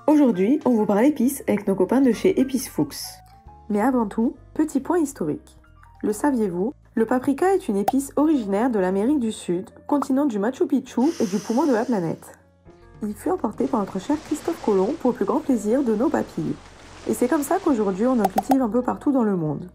Aujourd'hui, on vous parle épices avec nos copains de chez Épices Fuchs. Mais avant tout, petit point historique. Le saviez-vous? Le paprika est une épice originaire de l'Amérique du Sud, continent du Machu Picchu et du poumon de la planète. Il fut emporté par notre cher Christophe Colomb pour le plus grand plaisir de nos papilles. Et c'est comme ça qu'aujourd'hui on en cultive un peu partout dans le monde.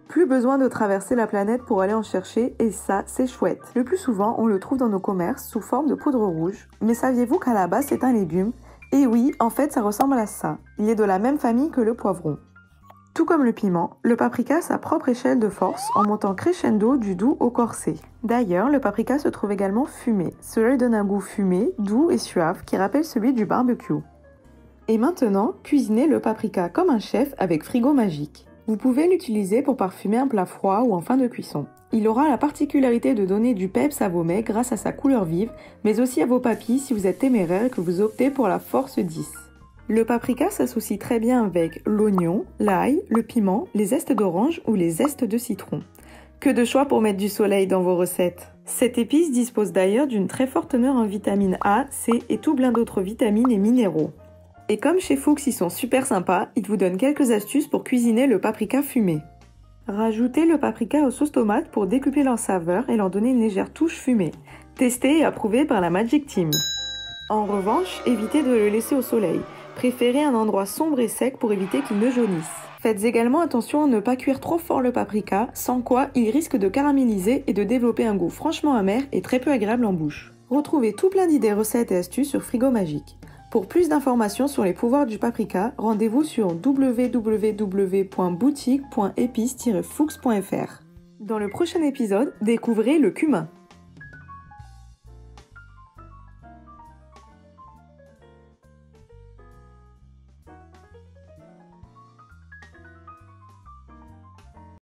Plus besoin de traverser la planète pour aller en chercher, et ça, c'est chouette. Le plus souvent, on le trouve dans nos commerces sous forme de poudre rouge. Mais saviez-vous qu'à la base, c'est un légume? Et oui, en fait, ça ressemble à ça. Il est de la même famille que le poivron. Tout comme le piment, le paprika a sa propre échelle de force en montant crescendo du doux au corsé. D'ailleurs, le paprika se trouve également fumé. Cela lui donne un goût fumé, doux et suave qui rappelle celui du barbecue. Et maintenant, cuisinez le paprika comme un chef avec frigo magique. Vous pouvez l'utiliser pour parfumer un plat froid ou en fin de cuisson. Il aura la particularité de donner du peps à vos mets grâce à sa couleur vive, mais aussi à vos papilles si vous êtes téméraire et que vous optez pour la force 10. Le paprika s'associe très bien avec l'oignon, l'ail, le piment, les zestes d'orange ou les zestes de citron. Que de choix pour mettre du soleil dans vos recettes! Cette épice dispose d'ailleurs d'une très forte teneur en vitamine A, C et tout plein d'autres vitamines et minéraux. Et comme chez Fuchs ils sont super sympas, ils vous donnent quelques astuces pour cuisiner le paprika fumé. Rajoutez le paprika aux sauces tomates pour décupler leur saveur et leur donner une légère touche fumée. Testé et approuvé par la Magic Team. En revanche, évitez de le laisser au soleil. Préférez un endroit sombre et sec pour éviter qu'il ne jaunisse. Faites également attention à ne pas cuire trop fort le paprika, sans quoi il risque de caraméliser et de développer un goût franchement amer et très peu agréable en bouche. Retrouvez tout plein d'idées, recettes et astuces sur Frigo Magique. Pour plus d'informations sur les pouvoirs du paprika, rendez-vous sur www.boutique.épices-fuchs.fr. Dans le prochain épisode, découvrez le cumin.